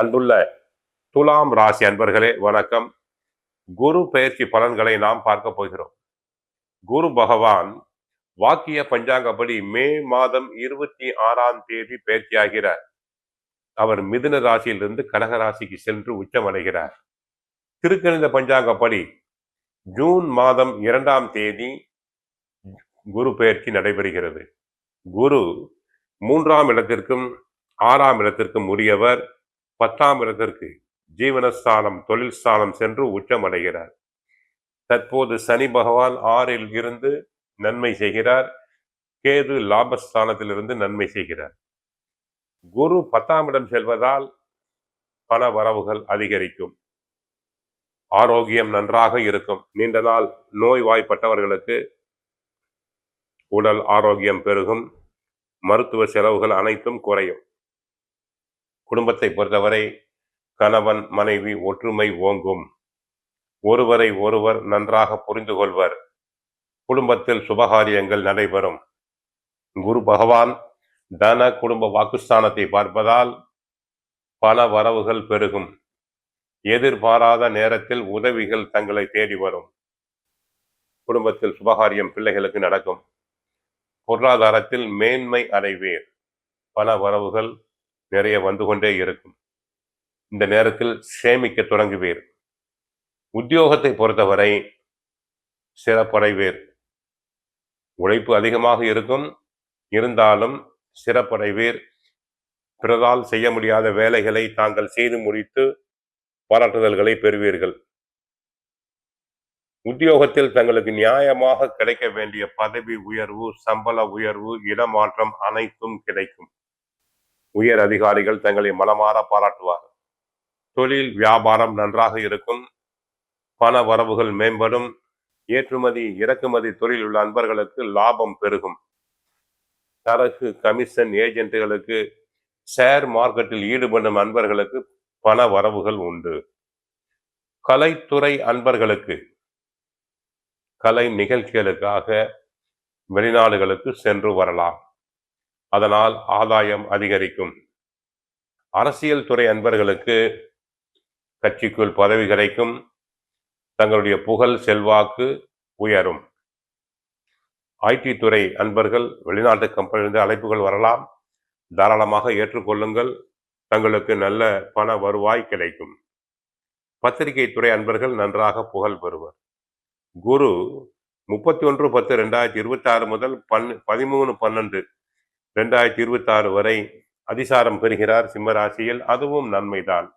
அன்புள்ள துலாம் ராசி அன்பர்களே வணக்கம். குரு பெயர்ச்சி பலன்களை நாம் பார்க்க போகிறோம். குரு பகவான் வாக்கிய பஞ்சாங்கப்படி மே மாதம் 26ஆம் தேதி பெயர்ச்சியாகிறார். அவர் மிதுன ராசியிலிருந்து கடக ராசிக்கு சென்று உச்சமடைகிறார். திருக்கணித பஞ்சாங்கப்படி ஜூன் மாதம் 2ஆம் தேதி குரு பெயர்ச்சி நடைபெறுகிறது. குரு 3ஆம் இடத்திற்கும் 6ஆம் இடத்திற்கும் உரியவர். 10ஆம் இடத்திற்கு ஜீவனஸ்தானம் தொழில் ஸ்தானம் சென்று உச்சமடைகிறார். தற்போது சனி பகவான் 6இல் இருந்து நன்மை செய்கிறார். கேது லாபஸ்தானத்திலிருந்து நன்மை செய்கிறார். குரு 10ஆம் இடம் செல்வதால் பண வரவுகள் அதிகரிக்கும். ஆரோக்கியம் நன்றாக இருக்கும். நீண்ட நாள் நோய்வாய்ப்பட்டவர்களுக்கு உடல் ஆரோக்கியம் பெருகும். மருத்துவ செலவுகள் அனைத்தும் குறையும். குடும்பத்தை பொறுத்தவரை கணவன் மனைவி ஒற்றுமை ஓங்கும். ஒருவரை ஒருவர் நன்றாக புரிந்து கொள்வர். குடும்பத்தில் சுபகாரியங்கள் நடைபெறும். குரு பகவான் தன குடும்ப வாக்குஸ்தானத்தை பார்ப்பதால் பண வரவுகள் பெருகும். எதிர்பாராத நேரத்தில் உதவிகள் தங்களை தேடி வரும். குடும்பத்தில் சுபகாரியம் பிள்ளைகளுக்கு நடக்கும். பொருளாதாரத்தில் மேன்மை அடைவீர். பண வரவுகள் நிறைய வந்து கொண்டே இருக்கும். இந்த நேரத்தில் சேமிக்க தொடங்குவீர். உத்தியோகத்தை பொறுத்தவரை சிறப்படைவீர். உழைப்பு அதிகமாக இருக்கும். இருந்தாலும் சிறப்படைவீர். பிறரால் செய்ய முடியாத வேலைகளை தாங்கள் செய்து முடித்து பாராட்டுதல்களை பெறுவீர்கள். உத்தியோகத்தில் தங்களுக்கு நியாயமாக கிடைக்க வேண்டிய பதவி உயர்வு, சம்பள உயர்வு, இடமாற்றம் அனைத்தும் கிடைக்கும். உயர் அதிகாரிகள் தங்களை மனமாற பாராட்டுவார். தொழில் வியாபாரம் நன்றாக இருக்கும். பண வரவுகள் மேம்படும். ஏற்றுமதி இறக்குமதி தொழில் உள்ள அன்பர்களுக்கு லாபம் பெருகும். சரக்கு கமிஷன் ஏஜென்ட்டுகளுக்கு, ஷேர் மார்க்கெட்டில் ஈடுபடும் அன்பர்களுக்கு பண வரவுகள் உண்டு. கலைத்துறை அன்பர்களுக்கு கலை நிகழ்ச்சிகளுக்காக வெளிநாடுகளுக்கு சென்று வரலாம். அதனால் ஆதாயம் அதிகரிக்கும். அரசியல் துறை அன்பர்களுக்கு கட்சிக்குள் பதவி கிடைக்கும். தங்களுடைய புகழ் செல்வாக்கு உயரும். ஐடி துறை அன்பர்கள் வெளிநாட்டு கம்பெனியிலிருந்து அழைப்புகள் வரலாம். தாராளமாக ஏற்றுக்கொள்ளுங்கள். தங்களுக்கு நல்ல பண வருவாய் கிடைக்கும். பத்திரிகை துறை அன்பர்கள் நன்றாக புகழ் பெறுவர். குரு 31/10/2026 முதல் 13/12/2026 வரை அதிசாரம் பெறுகிறார் சிம்ம ராசியில். அதுவும் நன்மைதான்.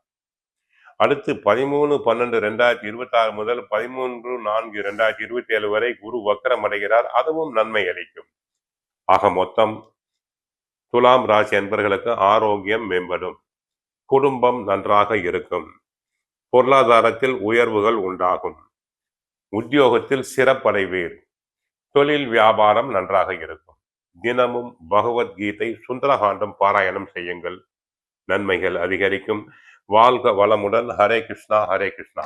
அடுத்து 13/12/2026 முதல் 13/4/2027 வரை குரு வக்ரம் அடைகிறார். அதுவும் நன்மை அளிக்கும். ஆக மொத்தம் துலாம் ராசி அன்பர்களுக்கு ஆரோக்கியம் மேம்படும். குடும்பம் நன்றாக இருக்கும். பொருளாதாரத்தில் உயர்வுகள் உண்டாகும். உத்தியோகத்தில் சிறப்படைவீர். தொழில் வியாபாரம் நன்றாக இருக்கும். தினமும் பகவத்கீதை சுந்தரகாண்டம் பாராயணம் செய்யுங்கள். நன்மைகள் அதிகரிக்கும். வாழ்க வளமுடன். ஹரே கிருஷ்ணா, ஹரே கிருஷ்ணா.